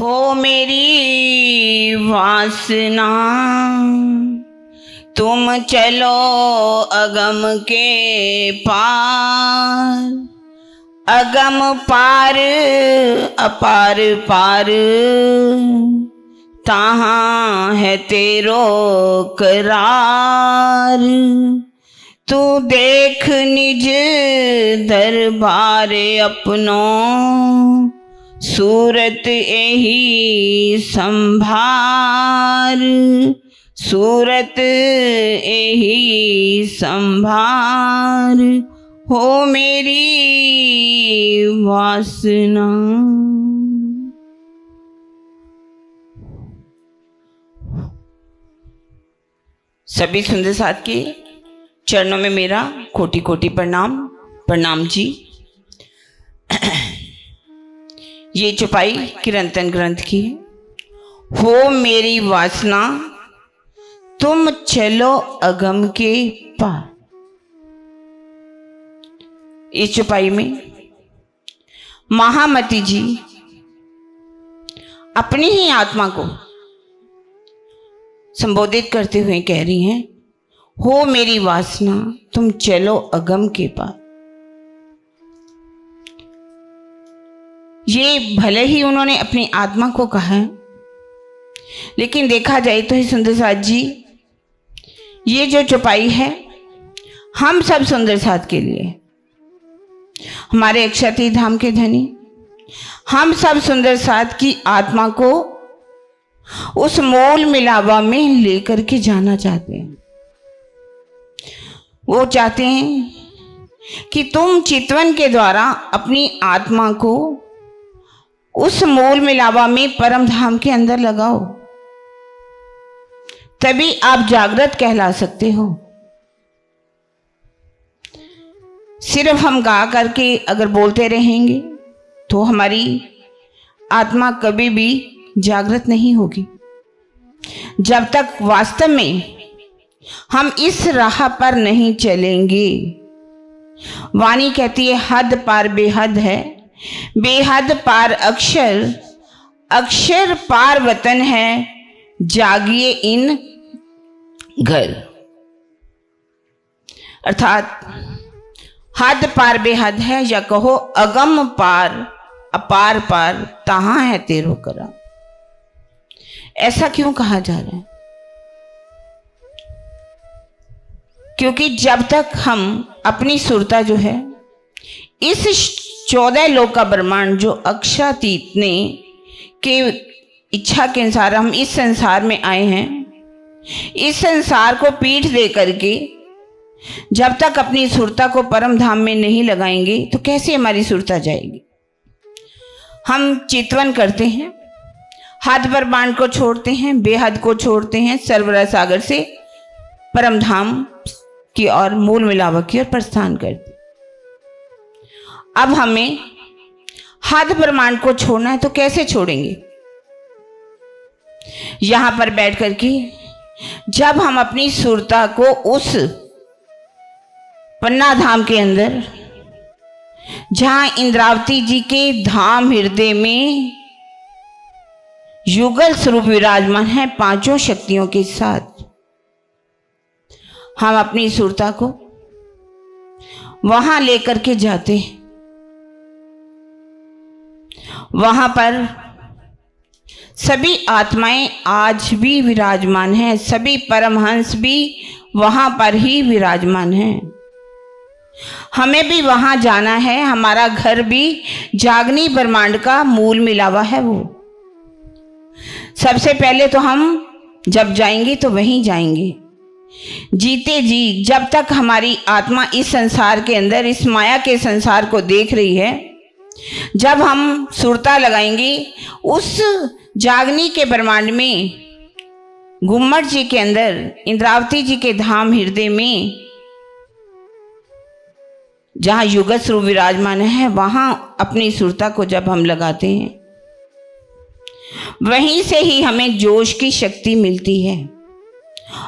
हो मेरी वासना तुम चलो अगम के पार, अगम पार अपार पार, तहाँ है तेरो करार। तू देख निज दरबार अपनो, सूरत एही संभार, सूरत एही संभार। हो मेरी वासना। सभी सुंदर साथ के चरणों में मेरा कोटि कोटि प्रणाम। प्रणाम जी। ये चौपाई किरंतन ग्रंथ की है। हो मेरी वासना तुम चलो अगम के पार। इस चौपाई में महामती जी अपनी ही आत्मा को संबोधित करते हुए कह रही हैं, हो मेरी वासना तुम चलो अगम के पार। ये भले ही उन्होंने अपनी आत्मा को कहा है, लेकिन देखा जाए तो ही सुंदर साथ जी, ये जो चौपाई है हम सब सुंदर साथ के लिए, हमारे अक्षती धाम के धनी, हम सब सुंदर साथ की आत्मा को उस मोल मिलावा में लेकर के जाना चाहते हैं। वो चाहते हैं कि तुम चितवन के द्वारा अपनी आत्मा को उस मोल मिलावा में परम धाम के अंदर लगाओ, तभी आप जागृत कहला सकते हो। सिर्फ हम गा करके अगर बोलते रहेंगे तो हमारी आत्मा कभी भी जागृत नहीं होगी, जब तक वास्तव में हम इस राह पर नहीं चलेंगे। वाणी कहती है, हद पार बेहद है, बेहद पार अक्षर, अक्षर पार वतन है, जागिए इन घर। अर्थात हद पार बेहद है, या कहो अगम पार अपार पार, तहाँ है तेरो करा। ऐसा क्यों कहा जा रहा है? क्योंकि जब तक हम अपनी सुरता जो है, इस 14 लोक का ब्रह्मांड जो अक्षातीत ने के इच्छा के अनुसार हम इस संसार में आए हैं, इस संसार को पीठ दे करके जब तक अपनी सुरता को परम धाम में नहीं लगाएंगे तो कैसे हमारी सुरता जाएगी। हम चितवन करते हैं, हद ब्रह्मांड को छोड़ते हैं, बेहद को छोड़ते हैं, सर्वरा सागर से परम धाम की ओर मूल मिलावा की ओर प्रस्थान करते। अब हमें हद ब्रह्मांड को छोड़ना है तो कैसे छोड़ेंगे? यहां पर बैठ करके जब हम अपनी सुरता को उस पन्ना धाम के अंदर, जहां इंद्रावती जी के धाम हृदय में युगल स्वरूप विराजमान है पांचों शक्तियों के साथ, हम अपनी सुरता को वहां लेकर के जाते हैं। वहां पर सभी आत्माएं आज भी विराजमान हैं, सभी परमहंस भी वहां पर ही विराजमान हैं। हमें भी वहां जाना है। हमारा घर भी जागनी ब्रह्मांड का मूल मिलावा है। वो सबसे पहले तो हम जब जाएंगे तो वहीं जाएंगे। जीते जी जब तक हमारी आत्मा इस संसार के अंदर, इस माया के संसार को देख रही है, जब हम सुरता लगाएंगे उस जागनी के ब्रह्मांड में, गुम्मट जी के अंदर, इंद्रावती जी के धाम हृदय में, जहां युगत स्वरूप विराजमान है, वहां अपनी सुरता को जब हम लगाते हैं, वहीं से ही हमें जोश की शक्ति मिलती है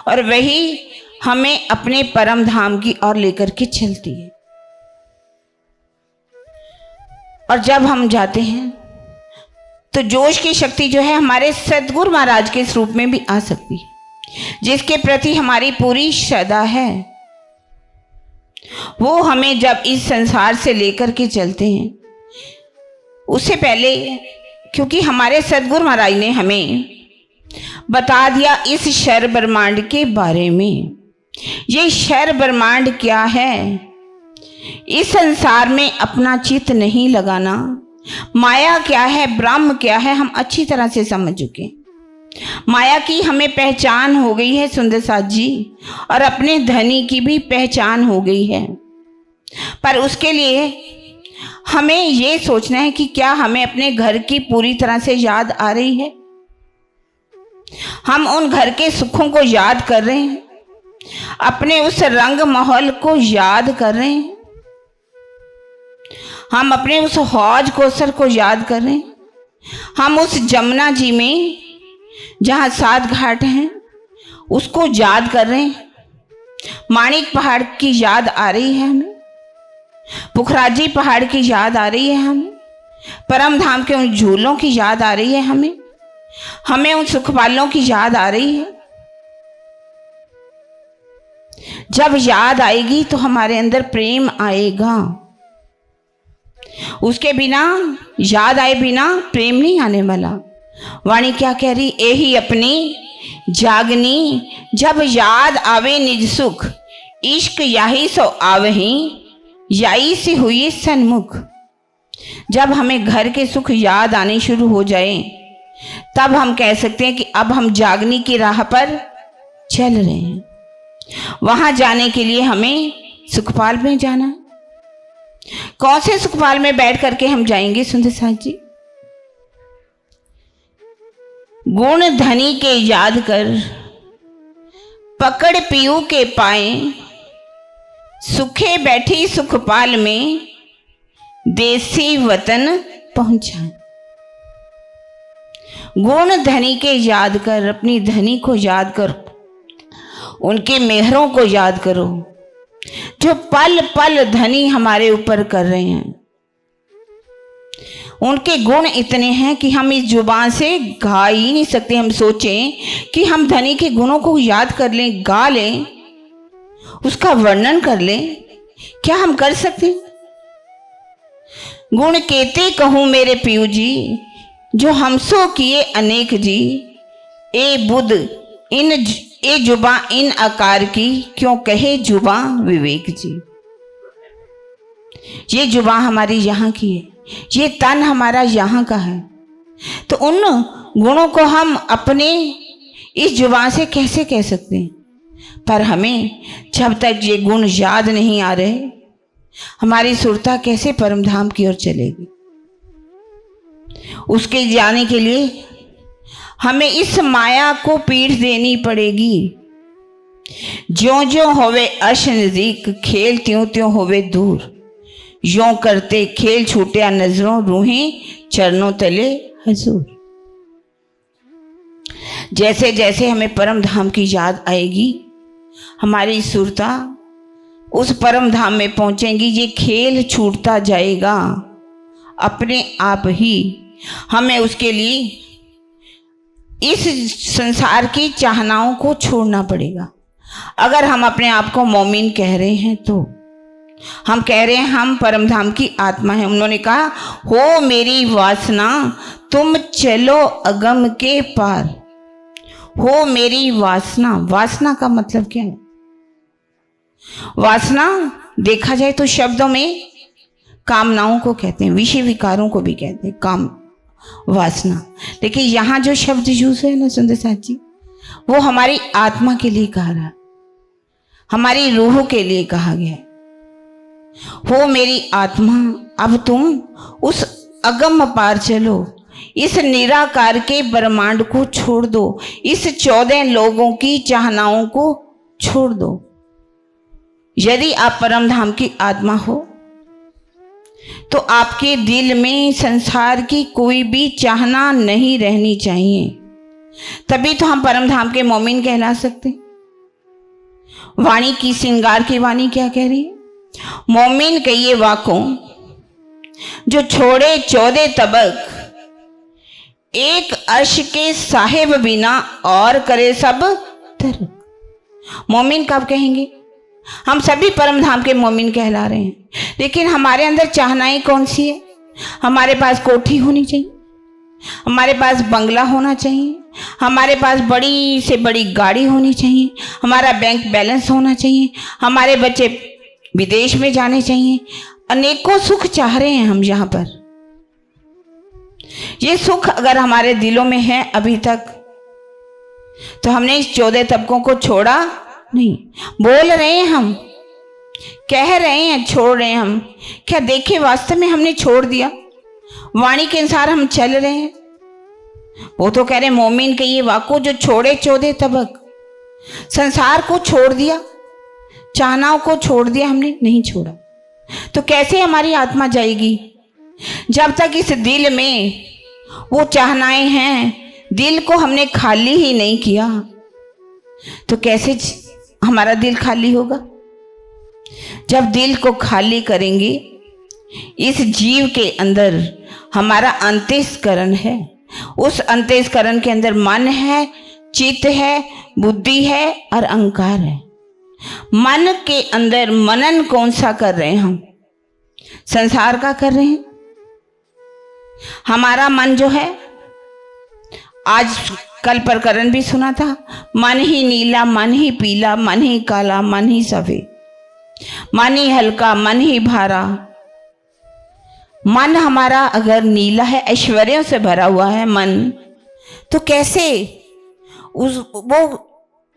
और वही हमें अपने परम धाम की ओर लेकर के चलती है। और जब हम जाते हैं तो जोश की शक्ति जो है हमारे सदगुरु महाराज के स्वरूप में भी आ सकती है, जिसके प्रति हमारी पूरी श्रद्धा है। वो हमें जब इस संसार से लेकर के चलते हैं, उससे पहले क्योंकि हमारे सदगुरु महाराज ने हमें बता दिया इस शर ब्रह्मांड के बारे में। ये शर ब्रह्मांड क्या है? इस संसार में अपना चित्त नहीं लगाना। माया क्या है, ब्रह्म क्या है, हम अच्छी तरह से समझ चुके। माया की हमें पहचान हो गई है सुंदर साथ जी, और अपने धनी की भी पहचान हो गई है। पर उसके लिए हमें ये सोचना है कि क्या हमें अपने घर की पूरी तरह से याद आ रही है? हम उन घर के सुखों को याद कर रहे हैं, अपने उस रंग महल को याद कर रहे हैं, हम अपने उस हौज कोसर को याद कर रहे हैं, हम उस जमुना जी में जहाँ 7 घाट हैं उसको याद कर रहे हैं। माणिक पहाड़ की याद आ रही है हमें, पुखराजी पहाड़ की याद आ रही है हमें, परम धाम के उन झूलों की याद आ रही है हमें उन सुखपालों की याद आ रही है। जब याद आएगी तो हमारे अंदर प्रेम आएगा। उसके बिना, याद आए बिना प्रेम नहीं आने वाला। वाणी क्या कह रही? यही अपनी जागनी, जब याद आवे निज सुख, इश्क याही सो आवही, याई से हुई सन्मुख। जब हमें घर के सुख याद आने शुरू हो जाए, तब हम कह सकते हैं कि अब हम जागनी की राह पर चल रहे हैं। वहां जाने के लिए हमें सुखपाल में जाना है। कौन से सुखपाल में बैठ करके हम जाएंगे सुंदर साथ जी? गुण धनी के याद कर, पकड़ पीऊ के पाए, सुखे बैठी सुखपाल में, देसी वतन पहुंचाए। गुण धनी के याद कर, अपनी धनी को याद करो, उनके मेहरों को याद करो, जो पल पल धनी हमारे ऊपर कर रहे हैं। उनके गुण इतने हैं कि हम इस जुबान से गा ही नहीं सकते। हम सोचें कि हम धनी के गुणों को याद कर लें, गा लें, उसका वर्णन कर लें, क्या हम कर सकते? गुण केते कहूं मेरे पियू जी, जो हमसो किए अनेक जी, ए बुध ए जुबा इन आकार की, क्यों कहे जुबा विवेक जी। ये जुबा हमारी यहाँ की है, ये तन हमारा यहाँ का है, तो उन गुणों को हम अपने इस जुबान से कैसे कह सकते हैं? पर हमें जब तक ये गुण याद नहीं आ रहे, हमारी सुरता कैसे परमधाम की ओर चलेगी? उसके जाने के लिए हमें इस माया को पीठ देनी पड़ेगी। ज्यों ज्यों होवे अश नजदीक, खेल त्यों त्यों होवे दूर, यों करते खेल छूटिया नजरों, रूहें चरणों तले हजूर। जैसे जैसे हमें परम धाम की याद आएगी, हमारी सुरता उस परम धाम में पहुंचेंगी। ये खेल छूटता जाएगा अपने आप ही। हमें उसके लिए इस संसार की चाहनाओं को छोड़ना पड़ेगा। अगर हम अपने आप को मोमिन कह रहे हैं, तो हम कह रहे हैं हम परमधाम की आत्मा है। उन्होंने कहा, हो मेरी वासना तुम चलो अगम के पार। हो मेरी वासना, वासना का मतलब क्या है? वासना देखा जाए तो शब्दों में कामनाओं को कहते हैं, विषय विकारों को भी कहते हैं काम वासना। लेकिन यहाँ जो शब्द यूज है ना सुंदर साथ जी, वो हमारी आत्मा के लिए कहा रहा, हमारी रूह के लिए कहा गया। हो मेरी आत्मा, अब तुम उस अगम पार चलो, इस निराकार के ब्रह्मांड को छोड़ दो, इस 14 लोगों की चाहनाओं को छोड़ दो। यदि आप परमधाम की आत्मा हो, तो आपके दिल में संसार की कोई भी चाहना नहीं रहनी चाहिए। तभी तो हम परमधाम के मोमिन कहला सकते। वाणी की श्रृंगार की वाणी क्या कह रही है? मोमिन कहिए वाकों, जो छोड़े 14 तबक, एक अर्श के साहिब बिना और करे सब तर्क। मोमिन कब कहेंगे? हम सभी परम धाम के मोमिन कहला रहे हैं, लेकिन हमारे अंदर चाहनाएं कौन सी है? हमारे पास कोठी होनी चाहिए, हमारे पास बंगला होना चाहिए, हमारे पास बड़ी से बड़ी गाड़ी होनी चाहिए, हमारा बैंक बैलेंस होना चाहिए, हमारे बच्चे विदेश में जाने चाहिए। अनेकों सुख चाह रहे हैं हम यहाँ पर। ये सुख अगर हमारे दिलों में है अभी तक, तो हमने इस 14 तबकों को छोड़ा नहीं। बोल रहे हैं हम, कह रहे हैं, छोड़ रहे हैं हम, क्या देखे वास्तव में हमने छोड़ दिया? वाणी के अनुसार हम चल रहे हैं। वो तो कह रहे मोमिन के ये वाको जो छोड़े 14 तबक, संसार को छोड़ दिया, चाहनाओं को छोड़ दिया, हमने नहीं छोड़ा। तो कैसे हमारी आत्मा जाएगी? जब तक इस दिल में वो चाहनाएं हैं, दिल को हमने खाली ही नहीं किया, तो कैसे हमारा दिल खाली होगा? जब दिल को खाली करेंगे, इस जीव के अंदर हमारा अंतःकरण है, उस अंतःकरण के अंदर मन है, चित्त है, बुद्धि है और अहंकार है। मन के अंदर मनन कौन सा कर रहे हैं हम? संसार का कर रहे हैं। हमारा मन जो है, आज कल प्रकरण भी सुना था, मन ही नीला, मन ही पीला, मन ही काला, मन ही सफेद, मन ही हल्का, मन ही भारा। मन हमारा अगर नीला है, ऐश्वर्यों से भरा हुआ है मन, तो कैसे वो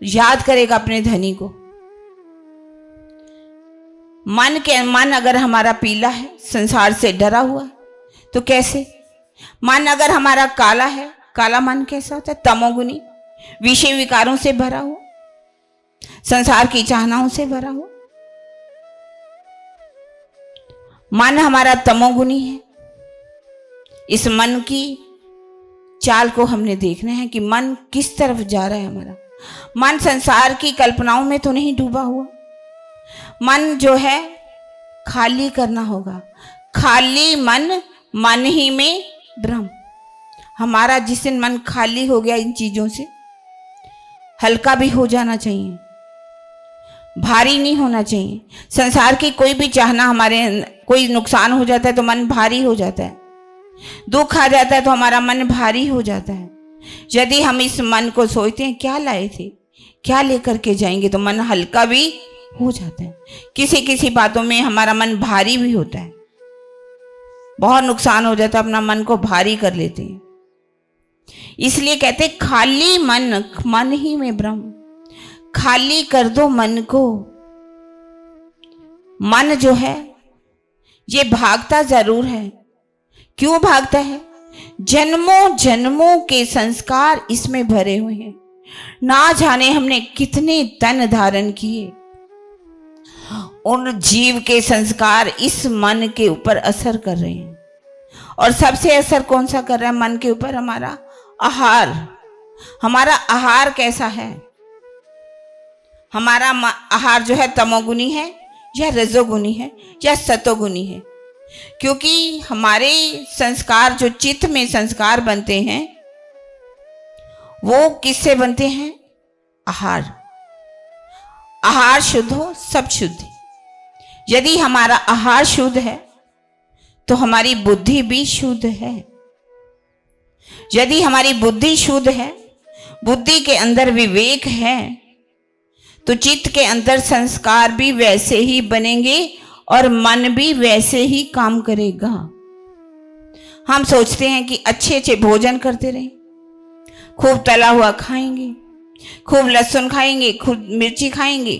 याद करेगा अपने धनी को? मन अगर हमारा पीला है, संसार से डरा हुआ है, तो कैसे? मन अगर हमारा काला है, काला मन कैसा होता है? तमोगुनी, विषय विकारों से भरा हुआ, संसार की चाहनाओं से भरा हुआ। मन हमारा तमोगुनी है। इस मन की चाल को हमने देखना है कि मन किस तरफ जा रहा है हमारा। मन संसार की कल्पनाओं में तो नहीं डूबा हुआ। मन जो है खाली करना होगा। खाली मन, मन ही में ब्रह्म। हमारा जिस दिन मन खाली हो गया इन चीजों से, हल्का भी हो जाना चाहिए, भारी नहीं होना चाहिए। संसार की कोई भी चाहना हमारे, कोई नुकसान हो जाता है तो मन भारी हो जाता है, दुख आ जाता है तो हमारा मन भारी हो जाता है। यदि हम इस मन को सोचते हैं क्या लाए थे, क्या लेकर के जाएंगे, तो मन हल्का भी हो जाता है। किसी किसी बातों में हमारा मन भारी भी होता है, बहुत नुकसान हो जाता है, अपना मन को भारी कर लेते हैं। इसलिए कहते खाली मन, मन ही में ब्रह्म। खाली कर दो मन को। मन जो है ये भागता जरूर है। क्यों भागता है? जन्मों जन्मों के संस्कार इसमें भरे हुए हैं। ना जाने हमने कितने तन धारण किए, उन जीव के संस्कार इस मन के ऊपर असर कर रहे हैं। और सबसे असर कौन सा कर रहा है मन के ऊपर? हमारा आहार। हमारा आहार कैसा है? हमारा आहार जो है तमोगुनी है या रजोगुनी है या सतोगुनी है? क्योंकि हमारे संस्कार जो चित्त में संस्कार बनते हैं वो किससे बनते हैं? आहार। आहार शुद्ध हो, सब शुद्ध। यदि हमारा आहार शुद्ध है तो हमारी बुद्धि भी शुद्ध है। यदि हमारी बुद्धि शुद्ध है, बुद्धि के अंदर विवेक है, तो चित्त के अंदर संस्कार भी वैसे ही बनेंगे और मन भी वैसे ही काम करेगा। हम सोचते हैं कि अच्छे अच्छे भोजन करते रहें, खूब तला हुआ खाएंगे, खूब लहसुन खाएंगे, खूब मिर्ची खाएंगे,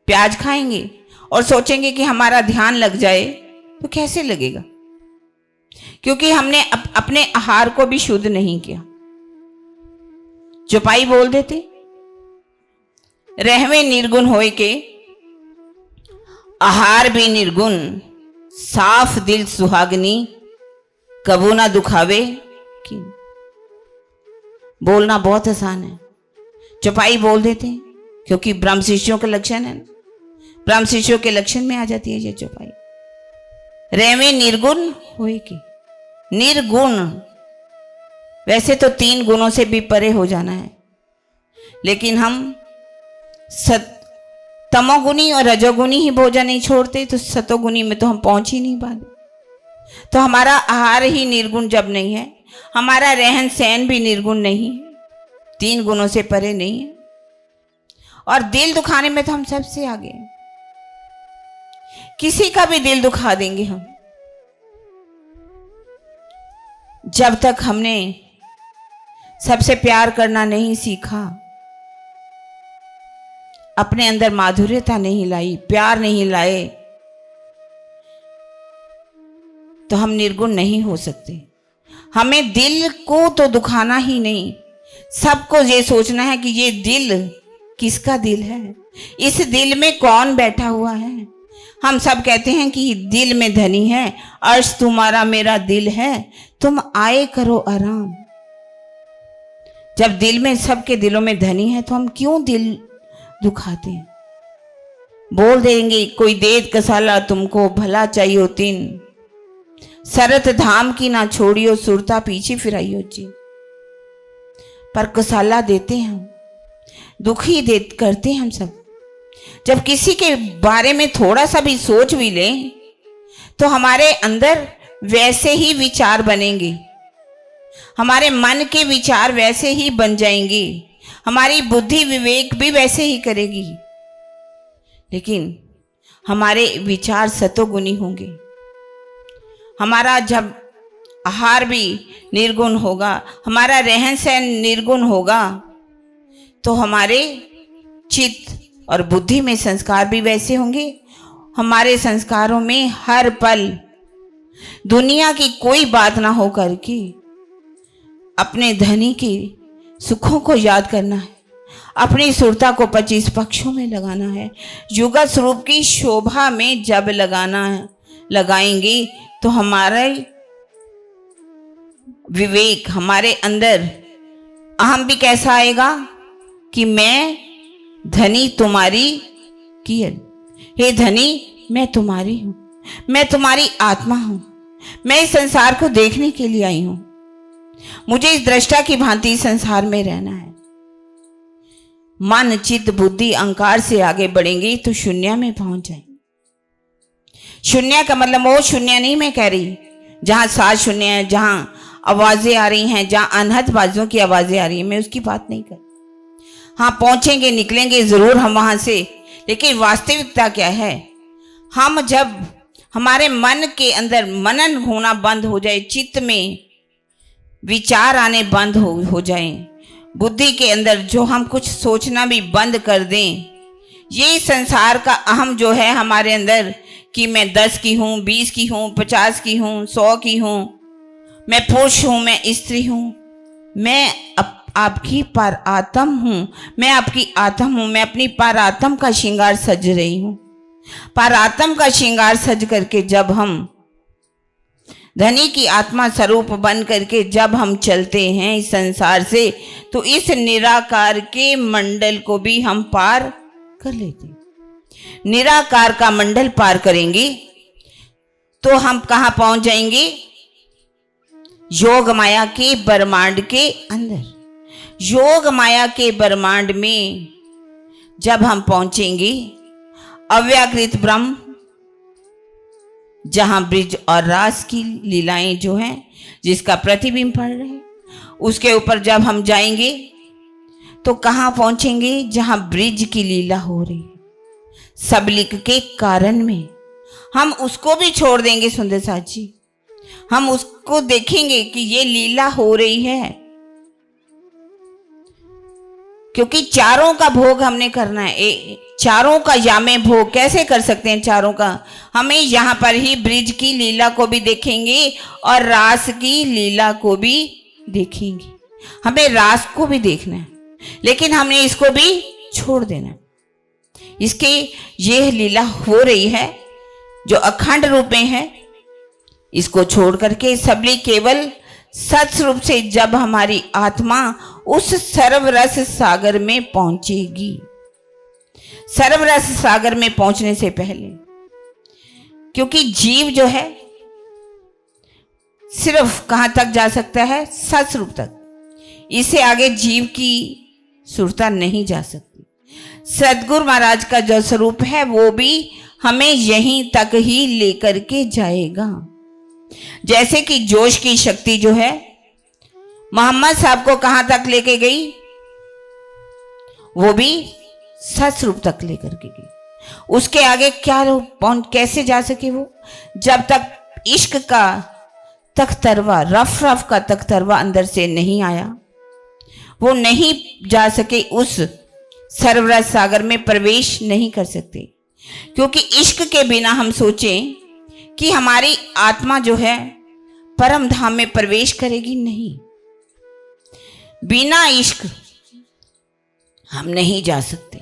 प्याज खाएंगे, और सोचेंगे कि हमारा ध्यान लग जाए, तो कैसे लगेगा? क्योंकि हमने अपने आहार को भी शुद्ध नहीं किया। चौपाई बोल देते, रहवे निर्गुण होए के आहार भी निर्गुण, साफ दिल सुहागनी कबू ना दुखावे कि। बोलना बहुत आसान है, चौपाई बोल देते हैं, क्योंकि ब्रह्म शिष्यों का लक्षण है। ब्रह्म शिष्यों के लक्षण में आ जाती है ये चौपाई। रहवे निर्गुण होए के, निर्गुण वैसे तो 3 गुणों से भी परे हो जाना है, लेकिन हम तमोगुणी और रजोगुणी ही भोजन नहीं छोड़ते, तो सतोगुणी में तो हम पहुंच ही नहीं पाते। तो हमारा आहार ही निर्गुण जब नहीं है, हमारा रहन सहन भी निर्गुण नहीं है, 3 गुणों से परे नहीं है। और दिल दुखाने में तो हम सबसे आगे हैं, किसी का भी दिल दुखा देंगे हम। जब तक हमने सबसे प्यार करना नहीं सीखा, अपने अंदर माधुर्यता नहीं लाई, प्यार नहीं लाए, तो हम निर्गुण नहीं हो सकते। हमें दिल को तो दुखाना ही नहीं, सबको ये सोचना है कि ये दिल किसका दिल है, इस दिल में कौन बैठा हुआ है। हम सब कहते हैं कि दिल में धनी है, अर्श तुम्हारा मेरा दिल है, तुम आए करो आराम। जब दिल में, सबके दिलों में धनी है, तो हम क्यों दिल दुखाते हैं। बोल देंगे कोई देत कसाला तुमको, भला चाहिए 3 सरत धाम की ना छोड़ियो, सुरता पीछे फिराइयो जी। पर कसाला देते हैं, दुखी दे करते हैं हम सब। जब किसी के बारे में थोड़ा सा भी सोच भी लें, तो हमारे अंदर वैसे ही विचार बनेंगे, हमारे मन के विचार वैसे ही बन जाएंगे, हमारी बुद्धि विवेक भी वैसे ही करेगी। लेकिन हमारे विचार सतोगुणी होंगे। हमारा जब आहार भी निर्गुण होगा, हमारा रहन सहन निर्गुण होगा, तो हमारे चित्त और बुद्धि में संस्कार भी वैसे होंगे। हमारे संस्कारों में हर पल दुनिया की कोई बात ना हो करके अपने धनी के सुखों को याद करना है, अपनी सुरता को 25 पक्षों में लगाना है। युगा स्वरूप की शोभा में जब लगाएंगे, तो हमारा विवेक, हमारे अंदर अहम भी कैसा आएगा कि मैं धनी तुम्हारी की, हे धनी मैं तुम्हारी हूं, मैं तुम्हारी आत्मा हूं, मैं इस संसार को देखने के लिए आई हूं, मुझे इस दृष्टा की भांति संसार में रहना है। मन चित्त बुद्धि अहंकार से आगे बढ़ेंगे तो शून्य में पहुंच जाएंगे। शून्य का मतलब वो शून्य नहीं मैं कह रही जहां सात शून्य है, जहां आवाजें आ रही हैं, जहां अनहद बाजों की आवाजें आ रही हैं, मैं उसकी बात नहीं कर। हाँ, पहुंचेंगे निकलेंगे जरूर हम वहां से, लेकिन वास्तविकता क्या है, हम जब हमारे मन के अंदर मनन होना बंद हो जाए, चित्त में विचार आने बंद हो जाए, बुद्धि के अंदर जो हम कुछ सोचना भी बंद कर दें, ये संसार का अहम जो है हमारे अंदर कि मैं 10 की हूँ, 20 की हूँ, 50 की हूँ, 100 की हूँ, मैं पुरुष हूँ, मैं स्त्री हूँ, मैं आपकी पर आत्म हूँ, मैं आपकी आत्म हूँ, मैं अपनी पर आत्म का श्रृंगार सज रही हूँ। पर आत्म का श्रृंगार सज करके जब हम धनी की आत्मा स्वरूप बन करके जब हम चलते हैं इस संसार से, तो इस निराकार के मंडल को भी हम पार कर लेते हैं। निराकार का मंडल पार करेंगे तो हम कहां पहुंच जाएंगे, योग माया के ब्रह्मांड के अंदर। योग माया के ब्रह्मांड में जब हम पहुंचेंगे, अव्याकृत ब्रह्म जहां ब्रिज और रास की लीलाएं जो हैं, जिसका प्रतिबिंब पड़ रहे हैं, उसके ऊपर जब हम जाएंगे तो कहां पहुंचेंगे, जहां ब्रिज की लीला हो रही है सबलिक के कारण में। हम उसको भी छोड़ देंगे सुंदर साथ जी, हम उसको देखेंगे कि ये लीला हो रही है, क्योंकि चारों का भोग हमने करना है। चारों का यामे भोग कैसे कर सकते हैं चारों का, हमें यहाँ पर ही ब्रिज की लीला को भी देखेंगे और रास की लीला को भी देखेंगे। हमें रास को भी देखना है, लेकिन हमने इसको भी छोड़ देना है। इसके यह लीला हो रही है जो अखंड रूप में है, इसको छोड़ करके सबली केवल सच रूप से जब हमारी आत्मा उस सर्वरस सागर में पहुंचेगी। सर्वरस सागर में पहुंचने से पहले, क्योंकि जीव जो है सिर्फ कहां तक जा सकता है, सच रूप तक। इससे आगे जीव की सुरता नहीं जा सकती। सदगुरु महाराज का जो स्वरूप है वो भी हमें यहीं तक ही लेकर के जाएगा। जैसे कि जोश की शक्ति जो है मोहम्मद साहब को कहां तक लेके गई, वो भी सतस्वरूप तक लेकर के गई। उसके आगे क्या कैसे जा सके वो, जब तक इश्क का तख्तरवा, रफ रफ का तख्तरवा अंदर से नहीं आया, वो नहीं जा सके, उस सरवरज सागर में प्रवेश नहीं कर सकते। क्योंकि इश्क के बिना हम सोचें कि हमारी आत्मा जो है परम धाम में प्रवेश करेगी, नहीं, बिना इश्क हम नहीं जा सकते।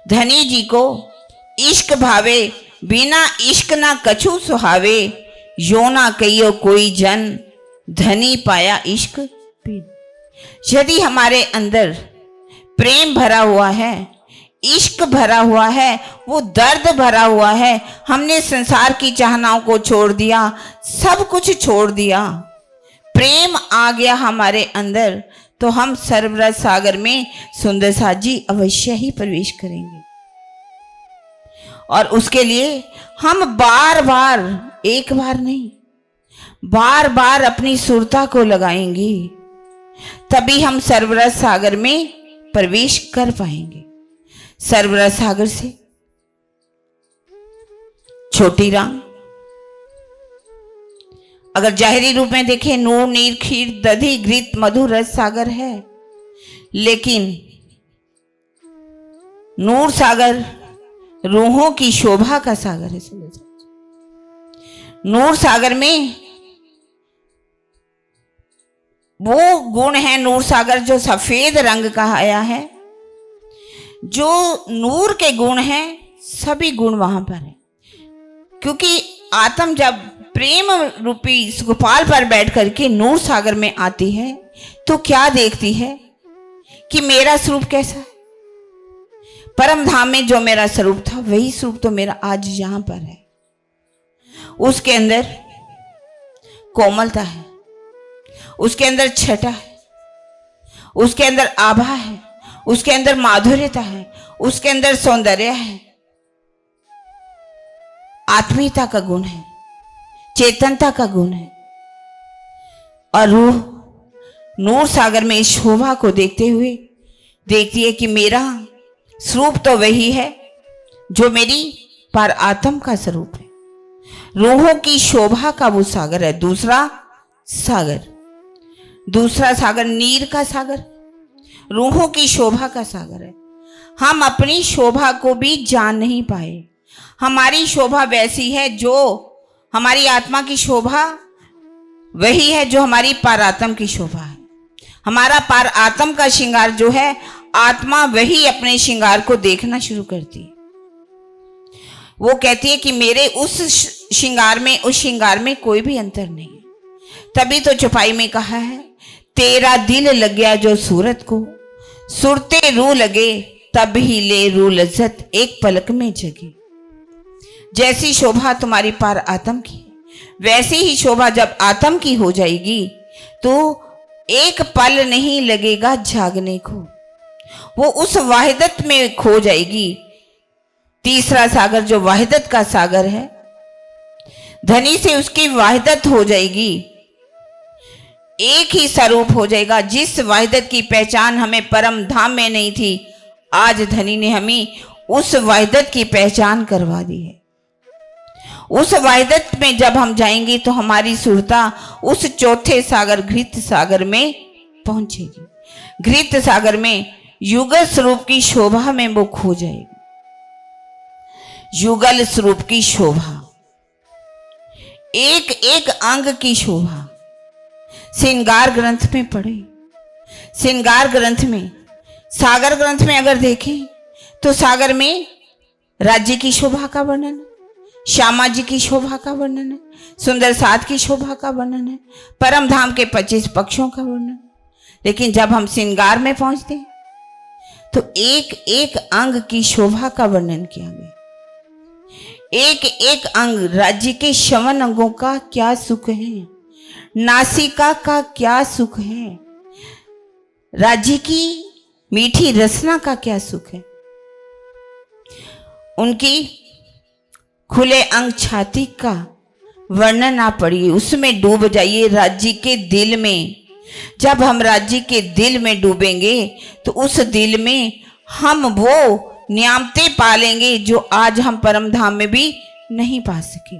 धनी जी को इश्क भावे, बिना इश्क ना कछु सुहावे, यो ना कहियो कोई जन, धनी पाया इश्क बिन। यदि हमारे अंदर प्रेम भरा हुआ है, इश्क भरा हुआ है, वो दर्द भरा हुआ है, हमने संसार की चाहनाओं को छोड़ दिया, सब कुछ छोड़ दिया, प्रेम आ गया हमारे अंदर, तो हम सरवरज सागर में सुंदर साथ जी अवश्य ही प्रवेश करेंगे। और उसके लिए हम बार बार, एक बार नहीं, बार बार अपनी सुरता को लगाएंगे, तभी हम सरवरज सागर में प्रवेश कर पाएंगे। सरवरज सागर से छोटी राम अगर जाहिरी रूप में देखें, नूर नीर खीर दधी घृत मधु रस सागर है, लेकिन नूर सागर रूहों की शोभा का सागर है। नूर सागर में वो गुण है, नूर सागर जो सफेद रंग का आया है, जो नूर के गुण हैं, सभी गुण वहां पर है। क्योंकि आत्म जब प्रेम रूपी इस गोपाल पर बैठ करके नूर सागर में आती है, तो क्या देखती है कि मेरा स्वरूप कैसा है। परम धाम में जो मेरा स्वरूप था, वही स्वरूप तो मेरा आज यहां पर है। उसके अंदर कोमलता है, उसके अंदर छटा है, उसके अंदर आभा है, उसके अंदर माधुर्यता है, उसके अंदर सौंदर्य है, आत्मीयता का गुण है, चेतनता का गुण है। और रूह नूर सागर में इस शोभा को देखते हुए देखती है कि मेरा स्वरूप तो वही है जो मेरी पर आत्म का स्वरूप है। रूहों की शोभा का वो सागर है। दूसरा सागर नीर का सागर, रूहों की शोभा का सागर है। हम अपनी शोभा को भी जान नहीं पाए। हमारी शोभा वैसी है, जो हमारी आत्मा की शोभा वही है जो हमारी पारात्म की शोभा है। हमारा पार आत्म का श्रृंगार जो है, आत्मा वही अपने श्रृंगार को देखना शुरू करती है। वो कहती है कि मेरे उस श्रृंगार में, उस श्रृंगार में कोई भी अंतर नहीं है। तभी तो चौपाई में कहा है, तेरा दिल लग गया जो सूरत को, सुरते रू लगे तब ही ले रू लज्जत एक पलक में जगे। जैसी शोभा तुम्हारी पार आत्म की, वैसी ही शोभा जब आत्म की हो जाएगी तो एक पल नहीं लगेगा जागने को, वो उस वाहिदत में खो जाएगी। तीसरा सागर जो वाहिदत का सागर है, धनी से उसकी वाहिदत हो जाएगी, एक ही स्वरूप हो जाएगा। जिस वाहिदत की पहचान हमें परम धाम में नहीं थी, आज धनी ने हमें उस वाहिदत की पहचान करवा दी है। उस वाहिदत में जब हम जाएंगे तो हमारी सुरता उस चौथे सागर घृत सागर में पहुंचेगी। घृत सागर में युगल स्वरूप की शोभा में वो खो जाएगी। युगल स्वरूप की शोभा, एक एक अंग की शोभा। श्रृंगार ग्रंथ में पढ़े, श्रृंगार ग्रंथ में, सागर ग्रंथ में अगर देखें तो सागर में राज्य की शोभा का वर्णन है, श्यामा जी की शोभा का वर्णन है, सुंदर साथ की शोभा का वर्णन है, परम धाम के 25 पक्षों का वर्णन। लेकिन जब हम श्रृंगार में पहुंचते हैं तो एक एक अंग की शोभा का वर्णन किया गया। एक एक अंग, राज्य के 54 अंगों का क्या सुख है, नासिका का क्या सुख है, राज्य की मीठी रसना का क्या सुख है। उनकी खुले अंग छाती का वर्णन ना पढ़िए, उसमें डूब जाइए राज्य के दिल में। जब हम राज्य के दिल में डूबेंगे तो उस दिल में हम वो नियामतें पालेंगे जो आज हम परम धाम में भी नहीं पा सके।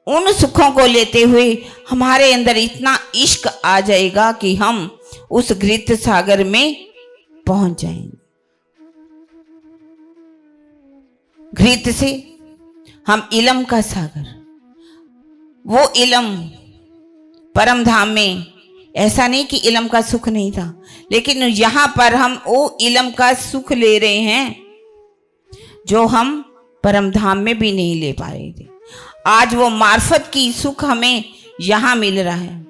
उन सुखों को लेते हुए हमारे अंदर इतना इश्क आ जाएगा कि हम उस घृत सागर में पहुंच जाएंगे। घृत से हम इलम का सागर, वो इलम परम धाम में, ऐसा नहीं कि इलम का सुख नहीं था, लेकिन यहां पर हम वो इलम का सुख ले रहे हैं जो हम परम धाम में भी नहीं ले पा रहे थे। आज वो मार्फत की सुख हमें यहां मिल रहा है,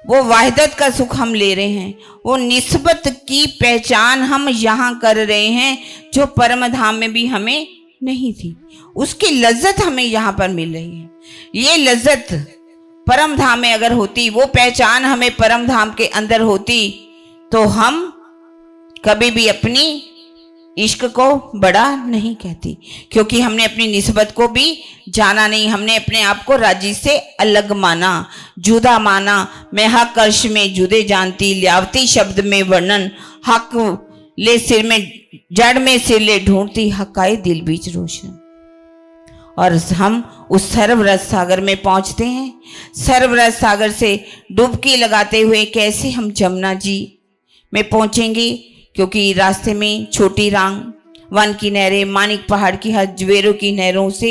वो वाहिदत का सुख हम ले रहे हैं, वो निस्बत की पहचान हम यहां कर रहे हैं जो परम धाम में भी हमें नहीं थी। उसकी लज्जत हमें यहां पर मिल रही है। ये लज्जत परम धाम में अगर होती, वो पहचान हमें परम धाम के अंदर होती, तो हम कभी भी अपनी इश्क को बड़ा नहीं कहती, क्योंकि हमने अपनी निस्बत को भी जाना नहीं। हमने अपने आप को राज्य से अलग माना, जुदा माना। मैं हक अर्श में जुदे जानती, लियावती शब्द में वर्णन, हक ले सिर में, जड़ में सिर ले ढूंढती, हकाए दिल बीच रोशन। और हम उस सर्वरस सागर में पहुंचते हैं। सर्वरस सागर से डुबकी लगाते हुए कैसे हम जमुना जी में पहुंचेंगे, क्योंकि रास्ते में छोटी रांग, वन की नहरें, मानिक पहाड़ की हजवेरों की नहरों से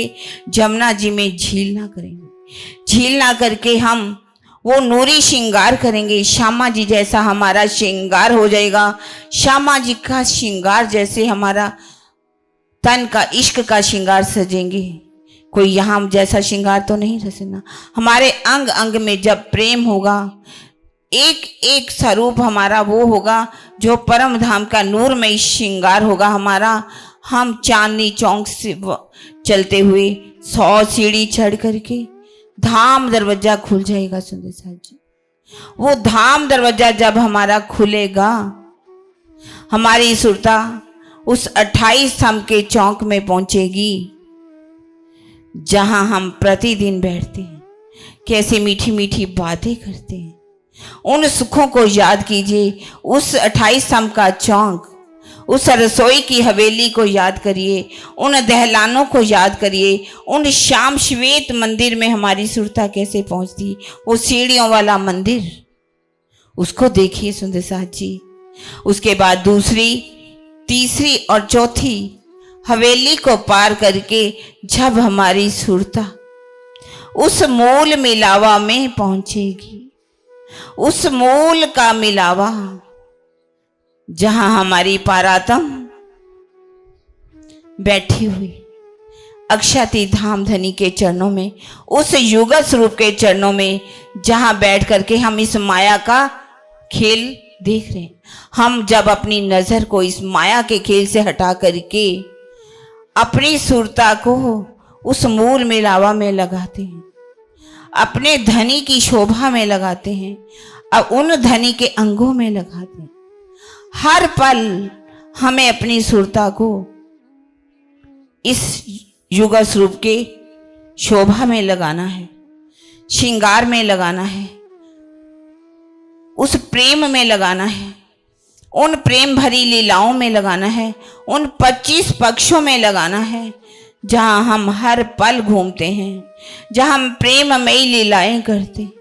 जमुना जी में झील ना करेंगे। झील ना करके हम वो नूरी श्रृंगार करेंगे। श्यामा जी जैसा हमारा श्रृंगार हो जाएगा। श्यामा जी का श्रृंगार जैसे हमारा तन का, इश्क का श्रृंगार सजेंगे। कोई यहाँ जैसा श्रृंगार तो नहीं रचना। हमारे अंग अंग में जब प्रेम होगा, एक एक स्वरूप हमारा वो होगा जो परम धाम का नूरमय श्रृंगार होगा हमारा। हम चांदनी चौक से चलते हुए 100 सीढ़ी चढ़ करके धाम दरवाजा खुल जाएगा। सुंदर साहब जी, वो धाम दरवाजा जब हमारा खुलेगा, हमारी सुरता उस 28 स्तंभ के चौक में पहुंचेगी, जहां हम प्रतिदिन बैठते हैं, कैसे मीठी मीठी बातें करते हैं। उन सुखों को याद कीजिए। उस 28 स्तंभ का चौक, उस रसोई की हवेली को याद करिए, उन दहलानों को याद करिए, उन श्याम श्वेत मंदिर में हमारी सुरता कैसे पहुंचती, वो सीढ़ियों वाला मंदिर, उसको देखिए सुंदर साथ जी। उसके बाद दूसरी, तीसरी और चौथी हवेली को पार करके जब हमारी सुरता उस मूल मिलावा में पहुंचेगी, उस मूल का मिलावा जहां हमारी पारातम बैठी हुई अक्षाती धाम धनी के चरणों में, उस युगल स्वरूप के चरणों में, जहां बैठ करके हम इस माया का खेल देख रहे हैं। हम जब अपनी नजर को इस माया के खेल से हटा करके अपनी सुरता को उस मूल मिलावा में लगाते हैं, अपने धनी की शोभा में लगाते हैं, अब उन धनी के अंगों में लगाते हैं। हर पल हमें अपनी सुरता को इस युगल स्वरूप के शोभा में लगाना है, श्रृंगार में लगाना है, उस प्रेम में लगाना है, उन प्रेम भरी लीलाओं में लगाना है, उन 25 पक्षों में लगाना है जहां हम हर पल घूमते हैं, जहां हम प्रेममयी लीलाएं करते हैं,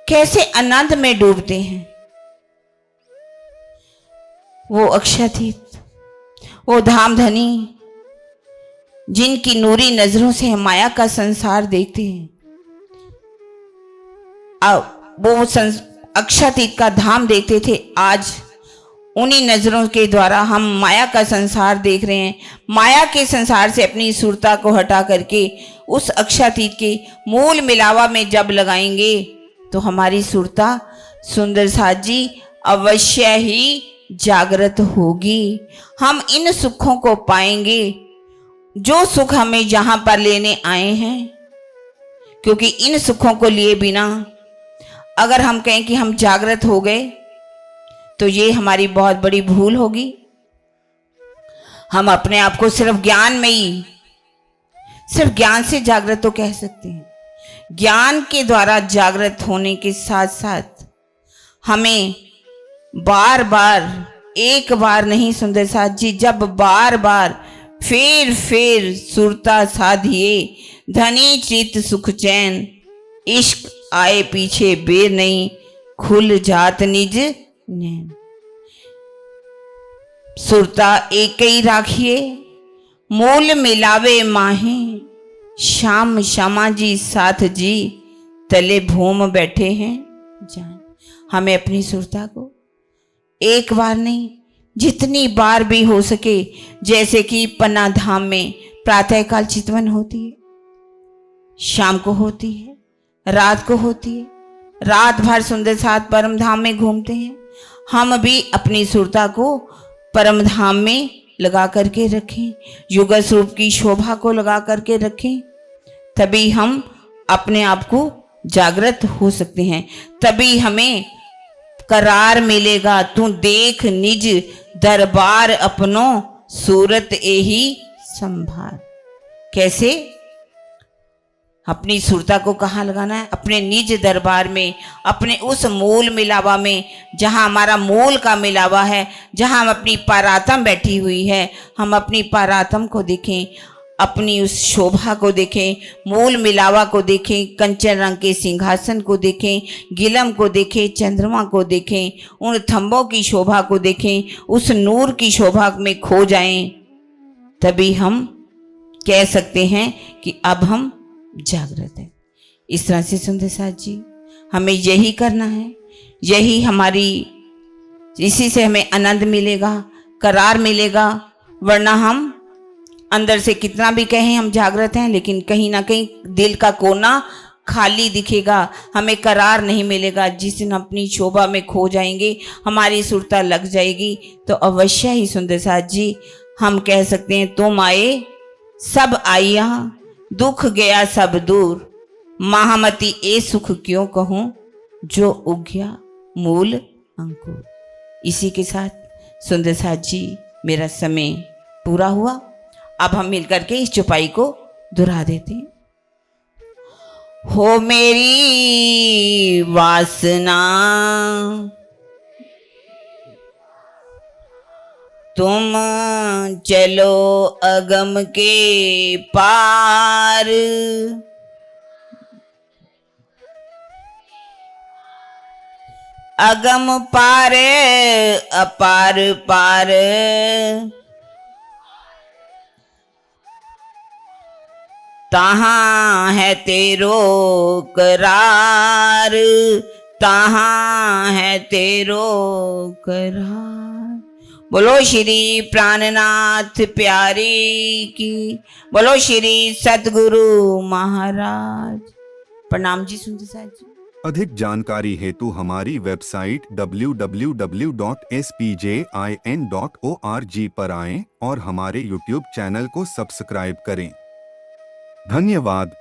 कैसे आनंद में डूबते हैं। वो अक्षातीत, वो धाम धनी जिनकी नूरी नजरों से माया का संसार देखते हैं, वो अक्षातीत का धाम देखते थे, आज उन्हीं नजरों के द्वारा हम माया का संसार देख रहे हैं। माया के संसार से अपनी सुरता को हटा करके उस अक्षातीत के मूल मिलावा में जब लगाएंगे तो हमारी सुरता सुंदर साथ जी अवश्य ही जागृत होगी। हम इन सुखों को पाएंगे जो सुख हमें यहाँ पर लेने आए हैं, क्योंकि इन सुखों को लिए बिना अगर हम कहें कि हम जागृत हो गए तो ये हमारी बहुत बड़ी भूल होगी। हम अपने आप को सिर्फ ज्ञान में ही, सिर्फ ज्ञान से जागृत तो कह सकते हैं। ज्ञान के द्वारा जागृत होने के साथ साथ हमें बार बार, एक बार नहीं सुंदर साथ जी, जब बार बार फेर सुरता साधिए, धनी चित सुख चैन, इश्क आए पीछे बेर नहीं, खुल जात निज नैन। सुरता एक ही राखिए, मूल मिलावे माहे, श्याम श्यामा जी साथ जी, तले भूम बैठे हैं जान। हमें अपनी सुरता को एक बार नहीं, जितनी बार भी हो सके, जैसे कि पन्ना धाम में प्रातःकाल चितवन होती है, शाम को होती है, रात को होती है, रात भर सुंदर साथ परम धाम में घूमते हैं। हम भी अपनी सुरता को परम धाम में लगा करके रखें, युग स्वरूप की शोभा को लगा करके रखें, तभी हम अपने आप को जागृत हो सकते हैं, तभी हमें करार मिलेगा। तू देख निज दरबार अपनो, सूरत एही संभार। कैसे? अपनी सुरता को कहाँ लगाना है? अपने निज दरबार में, अपने उस मूल मिलावा में, जहाँ हमारा मूल का मिलावा है, जहाँ हम अपनी पारातम बैठी हुई है। हम अपनी पारातम को देखें, अपनी उस शोभा को देखें, मूल मिलावा को देखें, कंचन रंग के सिंहासन को देखें, गिलम को देखें, चंद्रमा को देखें, उन थंबों की शोभा को देखें, उस नूर की शोभा में खो जाएं, तभी हम कह सकते हैं कि अब हम जागृत है। इस तरह से सुंदर साथ जी, हमें यही करना है, यही हमारी, इसी से हमें आनंद मिलेगा, करार मिलेगा। वरना हम अंदर से कितना भी कहें हम जागृत हैं, लेकिन कहीं ना कहीं दिल का कोना खाली दिखेगा, हमें करार नहीं मिलेगा। जिस दिन अपनी शोभा में खो जाएंगे, हमारी सुरता लग जाएगी, तो अवश्य ही सुंदर साथ जी हम कह सकते हैं, तुम आए सब आइया, दुख गया सब दूर, महामती ए सुख क्यों कहूँ, जो उग्या मूल अंकुर। इसी के साथ सुंदर साथ जी मेरा समय पूरा हुआ। अब हम मिलकर के इस चौपाई को दोहरा देते हैं। हो मेरी वासना तुम चलो अगम के पार, अगम पार अपार पार, तहाँ है तेरो करार, तहाँ है तेरो करार। बोलो श्री प्राणनाथ प्यारे की, बोलो श्री सतगुरु महाराज। प्रणाम जी सुंदर साथ जी। अधिक जानकारी हेतु हमारी वेबसाइट www.spjin.org पर आएं और हमारे YouTube चैनल को सब्सक्राइब करें। धन्यवाद।